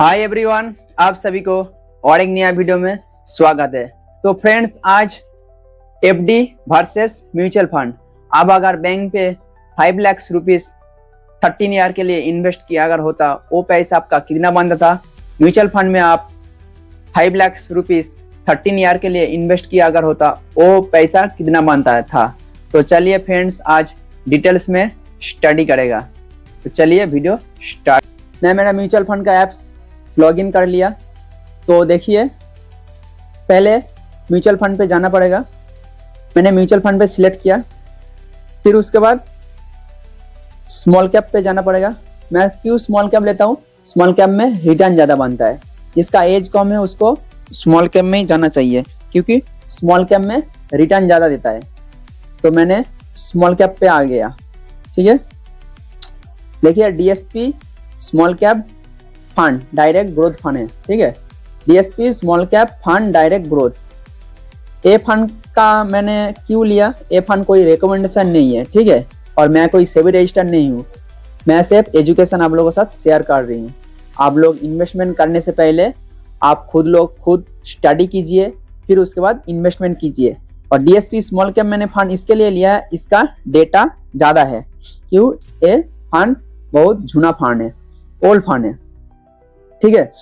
Hi everyone, आप सभी को और एक नया वीडियो में स्वागत है। तो फ्रेंड्स, आज एफडी वर्सेस म्यूचुअल फंड। अब अगर बैंक पे 5 लाख रुपीस 13 ईयर के लिए इन्वेस्ट किया अगर होता, वो पैसा आपका कितना बनता था। म्यूचुअल फंड में आप 5 लाख रुपीस 13 ईयर के लिए इन्वेस्ट किया अगर होता, वो पैसा कितना बनता था। तो चलिए फ्रेंड्स, आज डिटेल्स में स्टडी करेगा। तो चलिए वीडियो स्टार्ट। मैं मेरा म्यूचुअल फंड का एप्स लॉगिन कर लिया। तो देखिए, पहले म्यूचुअल फंड पे जाना पड़ेगा। मैंने म्यूचुअल फंड पे सिलेक्ट किया, फिर उसके बाद स्मॉल कैप पे जाना पड़ेगा। मैं क्यों स्मॉल कैप लेता हूँ? स्मॉल कैप में रिटर्न ज़्यादा बनता है। जिसका एज कम है उसको स्मॉल कैप में ही जाना चाहिए, क्योंकि स्मॉल कैप में रिटर्न ज़्यादा देता है। तो मैंने स्मॉल कैप पे आ गया। ठीक है, देखिए DSP small cap fund direct growth fund है। ठीक है, DSP small cap fund direct growth. A fund का मैंने क्यों लिया? ए फंड कोई रिकमेंडेशन नहीं है, ठीक है, और मैं कोई सेबी रजिस्टर नहीं हूँ। मैं सिर्फ एजुकेशन आप लोगों के साथ शेयर कर रही हूँ। आप लोग इन्वेस्टमेंट करने से पहले आप खुद स्टडी कीजिए, फिर उसके बाद इन्वेस्टमेंट कीजिए। और डीएसपी स्मॉल कैप मैंने फंड इसके लिए लिया है, इसका डेटा ज़्यादा है। क्यों? ये फंड बहुत जूना फंड है, ओल्ड फंड है। ठीक है,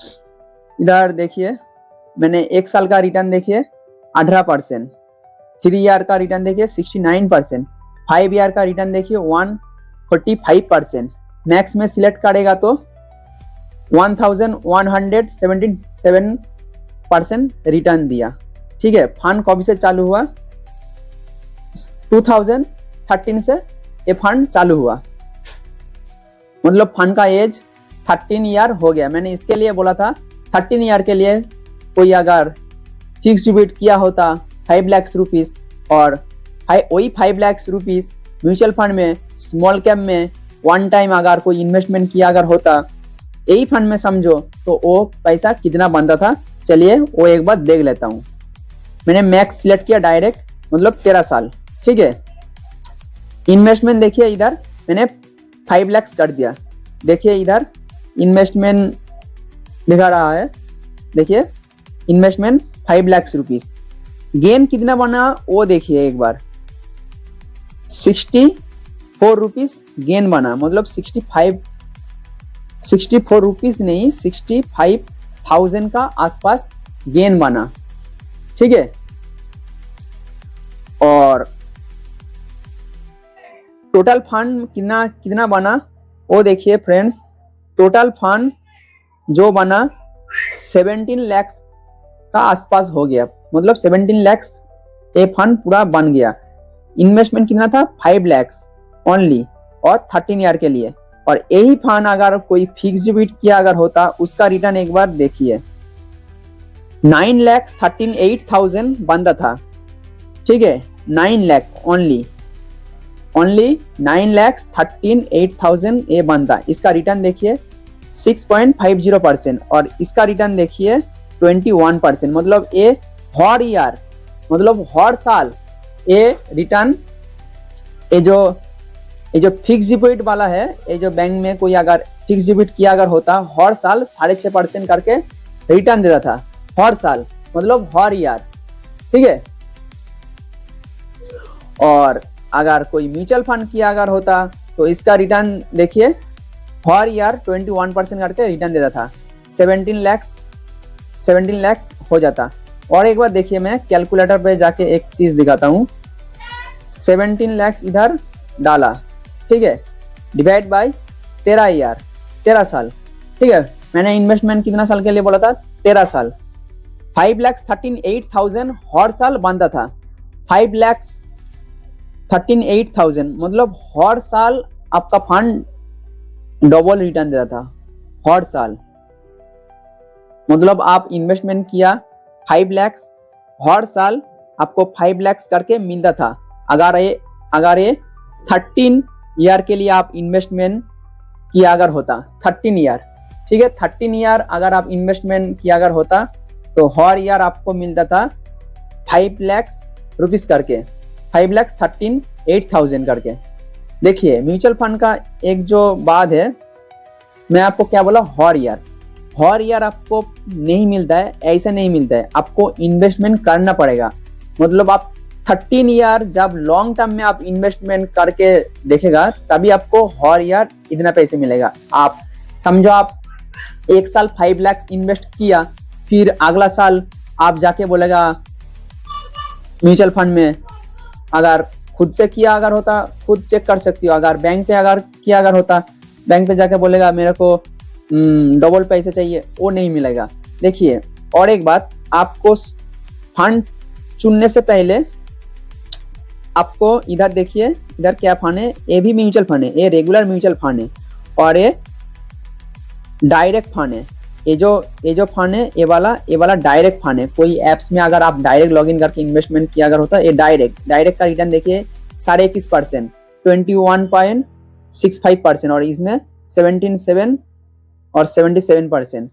इधर देखिए, मैंने 1 साल का रिटर्न देखिए 18%, 3 ईयर का रिटर्न देखिए 69%, 5 ईयर का रिटर्न देखिए 145%। मैक्स में सिलेक्ट करेगा तो 1177% रिटर्न दिया। ठीक है, फंड कब से चालू हुआ? 2013 से ये फंड चालू हुआ। मतलब फंड का एज 13 ईयर हो गया। मैंने इसके लिए बोला था 13 ईयर के लिए कोई अगर फिक्स डिपॉजिट किया होता 5 लाख रुपीस, और वही 5 लाख रुपीस म्यूचुअल फंड में स्मॉल कैप में वन टाइम अगर कोई इन्वेस्टमेंट किया अगर होता, यही फंड में समझो, तो वो पैसा कितना बनता था। चलिए वो एक बार देख लेता हूँ। मैंने मैक्स सिलेक्ट किया डायरेक्ट, मतलब 13 साल। ठीक है, इन्वेस्टमेंट देखिए, इधर मैंने 5 लाख कर दिया। देखिए इधर इन्वेस्टमेंट दिखा रहा है, देखिए इन्वेस्टमेंट 5 लाख रुपीस। गेन कितना बना वो देखिए एक बार, 64 रुपीस गेन बना। मतलब 64 रुपीस नहीं, 65,000 का आसपास गेन बना। ठीक है, और टोटल फंड कितना बना वो देखिए फ्रेंड्स। टोटल फंड जो बना 17 लाख का आसपास हो गया। मतलब 17 लाख ये फंड पूरा बन गया। इन्वेस्टमेंट कितना था? 5 लाख ओनली, और 13 ईयर के लिए। और यही फंड अगर कोई फिक्स डिपॉजिट किया अगर होता, उसका रिटर्न एक बार देखिए 9,38,000 बनता था। ठीक है, 9 लाख ओनली 9,13,8,000 ये बनता। इसका रिटर्न देखिए 6.50%, और इसका रिटर्न देखिए 21%। मतलब ये हर ईयर, मतलब हर साल ये रिटर्न, ये जो फिक्स डिपॉजिट वाला है, ये जो बैंक में कोई अगर फिक्स डिपॉजिट किया अगर होता, हर साल 6.5% करके रिटर्न देता था हर साल, मतलब हर ईयर। ठीक है, और अगर कोई म्यूचुअल फंड किया अगर होता तो इसका रिटर्न देखिए हर ईयर 21% करके रिटर्न देता था। 17 लाख हो जाता। और एक बार देखिए, मैं कैलकुलेटर पे जाके एक चीज दिखाता हूँ। 17 लाख इधर डाला, ठीक है, डिवाइड बाय 13 ईयर, 13 साल। ठीक है, मैंने इन्वेस्टमेंट कितना साल के लिए बोला था? 13 साल। 5,38,000 हर साल बनता था। 5,38,000 मतलब हर साल आपका फंड डबल रिटर्न देता था हर साल। मतलब आप इन्वेस्टमेंट किया 5 लाख, हर साल आपको 5 लाख करके मिलता था। अगर ये 13 ईयर के लिए आप इन्वेस्टमेंट किया अगर होता, 13 ईयर, ठीक है, 13 ईयर अगर आप इन्वेस्टमेंट किया अगर होता, तो हर ईयर आपको मिलता था 5 लाख रुपीस करके, 5,13,8,000 करके। देखिए म्यूचुअल फंड का एक जो बात है, मैं आपको क्या बोला, हर ईयर हर ईयर आपको नहीं मिलता है, ऐसा नहीं मिलता है, आपको इन्वेस्टमेंट करना पड़ेगा। मतलब आप 13 ईयर जब लॉन्ग टर्म में आप इन्वेस्टमेंट करके देखेगा तभी आपको हर ईयर इतना पैसे मिलेगा। आप समझो आप 1 साल 5 लाख इन्वेस्ट किया, फिर अगला साल आप जाके बोलेगा म्यूचुअल फंड में, अगर खुद से किया अगर होता खुद चेक कर सकती हो, अगर बैंक पे अगर किया अगर होता बैंक पे जाके बोलेगा मेरे को डबल पैसे चाहिए, वो नहीं मिलेगा। देखिए और एक बात, आपको फंड चुनने से पहले आपको इधर देखिए, इधर क्या फंड है, ये भी म्यूचुअल फंड है, ये रेगुलर म्यूचुअल फंड है और ये डायरेक्ट फंड है। ये जो फंड है ये वाला डायरेक्ट फंड है। कोई एप्स में अगर आप डायरेक्ट लॉगिन करके इन्वेस्टमेंट किया अगर होता है, ये डायरेक्ट का रिटर्न देखिए 21.5%, 21.65%, और इसमें 17.7 और 77%,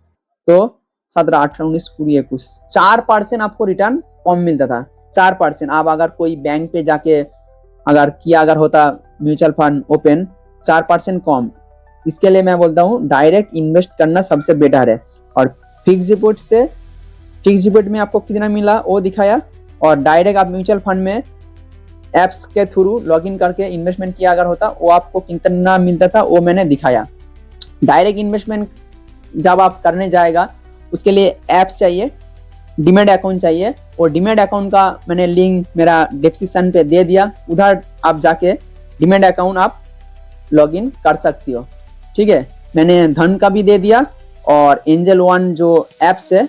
तो 17, 18, 19, 20, 21, 4% आपको रिटर्न कम मिलता था। 4%। आप अगर कोई बैंक पे जाके अगर किया अगर होता म्यूचुअल फंड ओपन, 4% कम। इसके लिए मैं बोलता हूँ डायरेक्ट इन्वेस्ट करना सबसे बेटर है। और फिक्स डिपॉजिट में आपको कितना मिला वो दिखाया, और डायरेक्ट आप म्यूचुअल फंड में एप्स के थ्रू लॉगिन करके इन्वेस्टमेंट किया अगर होता वो आपको कितना मिलता था वो मैंने दिखाया। डायरेक्ट इन्वेस्टमेंट जब आप करने जाएगा उसके लिए एप्स चाहिए, डीमैट अकाउंट चाहिए, और डीमैट अकाउंट का मैंने लिंक मेरा डिस्क्रिप्शन पे दे दिया, उधर आप जाके डीमैट अकाउंट आप लॉगिन कर सकती हो। ठीक है, मैंने धन का भी दे दिया, और एंजल वन जो एप्स है,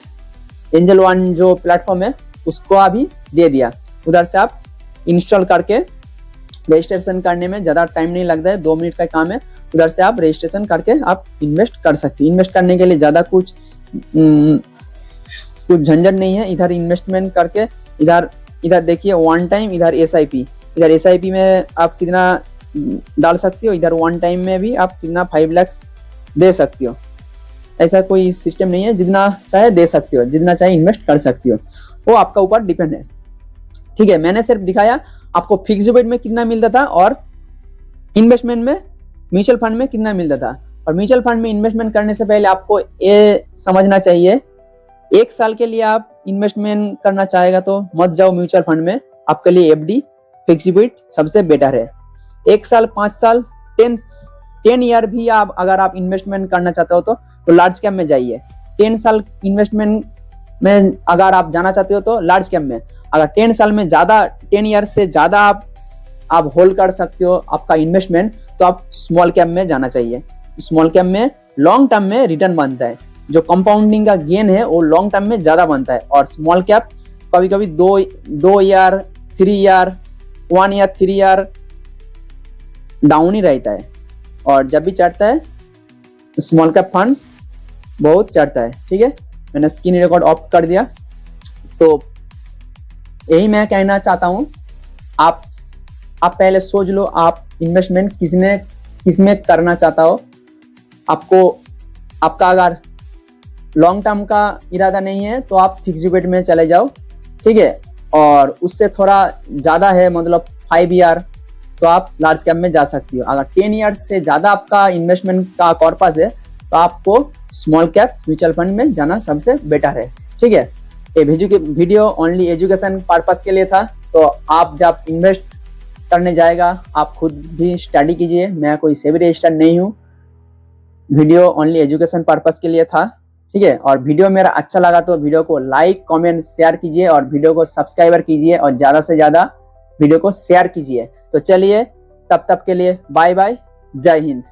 एंजल वन जो प्लेटफॉर्म है उसको अभी दे दिया। उधर से आप इंस्टॉल करके रजिस्ट्रेशन करने में ज़्यादा टाइम नहीं लगता है, 2 मिनट का काम है। उधर से आप रजिस्ट्रेशन करके आप इन्वेस्ट कर सकते हैं। इन्वेस्ट करने के लिए ज़्यादा कुछ झंझट नहीं है। इधर इन्वेस्टमेंट करके इधर देखिए वन टाइम, इधर एसआईपी में आप कितना डाल सकती हो, इधर वन टाइम में भी आप कितना 5 लाख दे सकती हो। ऐसा कोई सिस्टम नहीं है, जितना चाहे दे सकती हो, जितना चाहे इन्वेस्ट कर सकती हो, वो आपका ऊपर डिपेंड है। ठीक है, मैंने सिर्फ दिखाया आपको फिक्स डिपॉजिट में कितना मिलता था और इन्वेस्टमेंट में म्यूचुअल फंड में कितना मिलता था। और म्यूचुअल फंड में इन्वेस्टमेंट करने से पहले आपको ये समझना चाहिए, 1 साल के लिए आप इन्वेस्टमेंट करना चाहेगा तो मत जाओ म्यूचुअल फंड में, आपके लिए एफडी फिक्स डिपॉजिट सबसे बेटर है। 1 साल, 5 साल, 10 ईयर भी आप अगर आप इन्वेस्टमेंट करना चाहते हो तो लार्ज कैप में जाइए। 10 साल इन्वेस्टमेंट में अगर आप जाना चाहते हो तो लार्ज कैप में। अगर 10 साल में ज़्यादा, 10 ईयर से ज़्यादा आप होल्ड कर सकते हो आपका इन्वेस्टमेंट, तो आप स्मॉल कैप में जाना चाहिए। स्मॉल कैप में लॉन्ग टर्म में रिटर्न बनता है, जो कंपाउंडिंग का गेन है वो लॉन्ग टर्म में ज़्यादा बनता है। और स्मॉल कैप कभी कभी 2 year, 3 year, 1 year, 3 year down ही रहता है, और जब भी चढ़ता है स्मॉल कैप फंड बहुत चढ़ता है। ठीक है, मैंने स्क्रीन रिकॉर्ड ऑफ कर दिया। तो यही मैं कहना चाहता हूँ, आप पहले सोच लो आप इन्वेस्टमेंट किसमें करना चाहता हो। आपका अगर लॉन्ग टर्म का इरादा नहीं है तो आप फिक्स डिपॉजिट में चले जाओ। ठीक है, और उससे थोड़ा ज़्यादा है, मतलब 5 ईयर, तो आप लार्ज कैप में जा सकती हो। अगर 10 ईयर से ज़्यादा आपका इन्वेस्टमेंट का कॉर्पस है तो आपको स्मॉल कैप म्यूचुअल फंड में जाना सबसे बेटर है। ठीक है, ये वीडियो ओनली एजुकेशन पर्पस के लिए था। तो आप जब इन्वेस्ट करने जाएगा आप खुद भी स्टडी कीजिए, मैं कोई सेबी रजिस्टर्ड नहीं हूँ। वीडियो ओनली एजुकेशन पर्पस के लिए था। ठीक है, और वीडियो मेरा अच्छा लगा तो वीडियो को लाइक, कमेंट, शेयर कीजिए, और वीडियो को सब्सक्राइबर कीजिए, और ज़्यादा से ज़्यादा वीडियो को शेयर कीजिए। तो चलिए तब तक के लिए बाय बाय, जय हिंद।